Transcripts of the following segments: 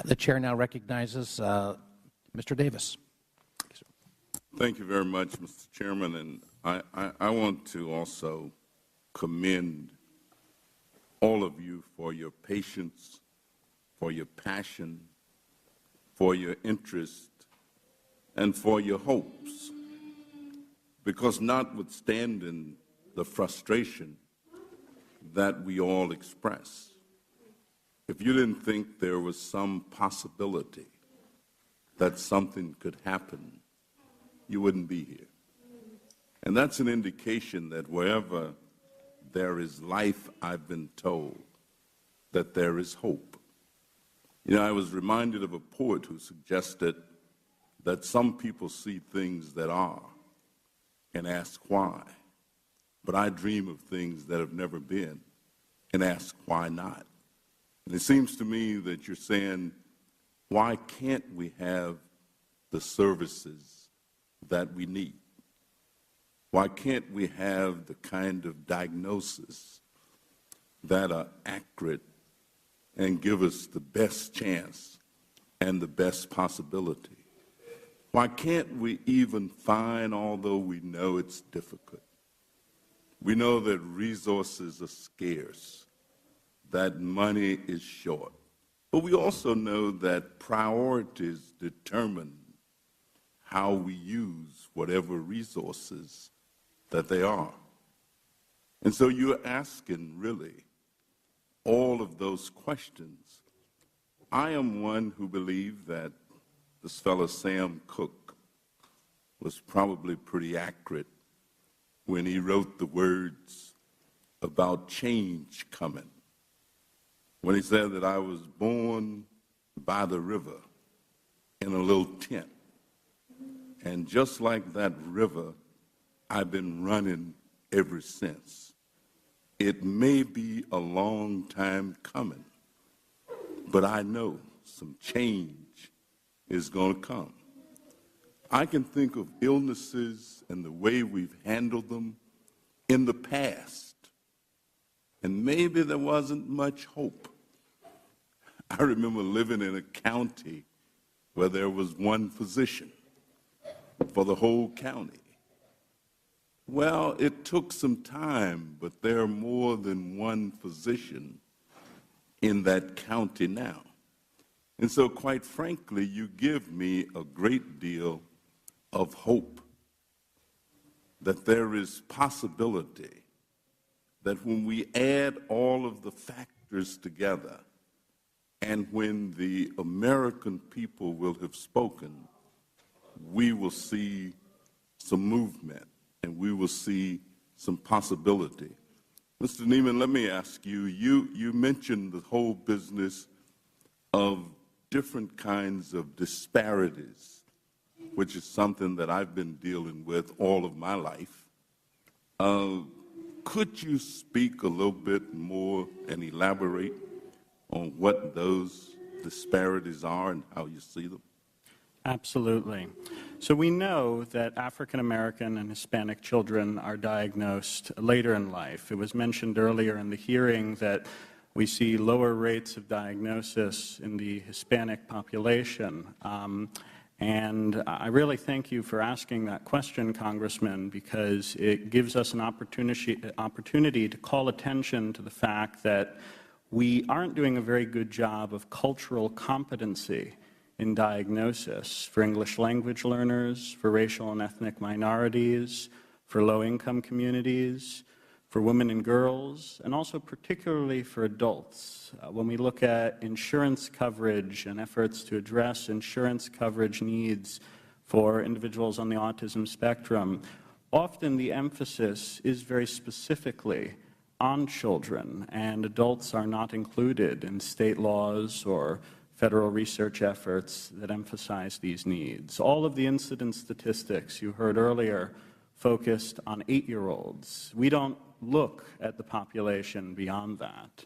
The chair now recognizes Mr. Davis. Thank you very much, Mr. Chairman. And I want to also commend all of you for your patience, for your passion, for your interest, and for your hopes. Because notwithstanding the frustration that we all express, if you didn't think there was some possibility that something could happen, you wouldn't be here. And that's an indication that wherever there is life, I've been told, that there is hope. You know, I was reminded of a poet who suggested that some people see things that are and ask why, but I dream of things that have never been and ask why not. And it seems to me that you're saying, why can't we have the services that we need? Why can't we have the kind of diagnosis that are accurate and give us the best chance and the best possibility? Why can't we even find, although we know it's difficult, we know that resources are scarce, that money is short, but we also know that priorities determine how we use whatever resources that they are. And so you're asking, really, all of those questions. I am one who believes that this fellow Sam Cooke was probably pretty accurate when he wrote the words about change coming. When he said that I was born by the river in a little tent. And just like that river, I've been running ever since. It may be a long time coming, but I know some change is going to come. I can think of illnesses and the way we've handled them in the past, and maybe there wasn't much hope. I remember living in a county where there was one physician for the whole county. Well, it took some time, but there are more than one physician in that county now. And so, quite frankly, you give me a great deal of hope that there is possibility that when we add all of the factors together and when the American people will have spoken, we will see some movement and we will see some possibility. Mr. Neiman, let me ask you, you mentioned the whole business of different kinds of disparities, which is something that I've been dealing with all of my life. Could you speak a little bit more and elaborate on what those disparities are and how you see them? Absolutely. So we know that African American and Hispanic children are diagnosed later in life. It was mentioned earlier in the hearing that we see lower rates of diagnosis in the Hispanic population. And I really thank you for asking that question, Congressman, because it gives us an opportunity to call attention to the fact that we aren't doing a very good job of cultural competency in diagnosis for English language learners, for racial and ethnic minorities, for low-income communities, for women and girls, and also particularly for adults. When we look at insurance coverage and efforts to address insurance coverage needs for individuals on the autism spectrum, often the emphasis is very specifically on children, and adults are not included in state laws or federal research efforts that emphasize these needs. All of the incidence statistics you heard earlier focused on 8-year-olds. We don't look at the population beyond that.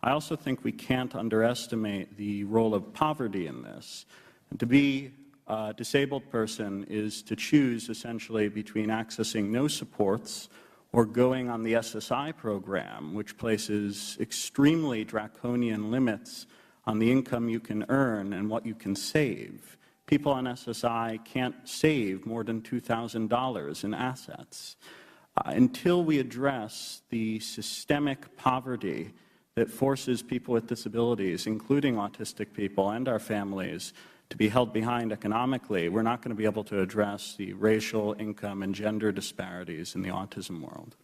I also think we can't underestimate the role of poverty in this. And to be a disabled person is to choose essentially between accessing no supports or going on the SSI program, which places extremely draconian limits on the income you can earn and what you can save. People on SSI can't save more than $2,000 in assets. Until we address the systemic poverty that forces people with disabilities, including autistic people and our families, to be held behind economically, we're not going to be able to address the racial, income, and gender disparities in the autism world.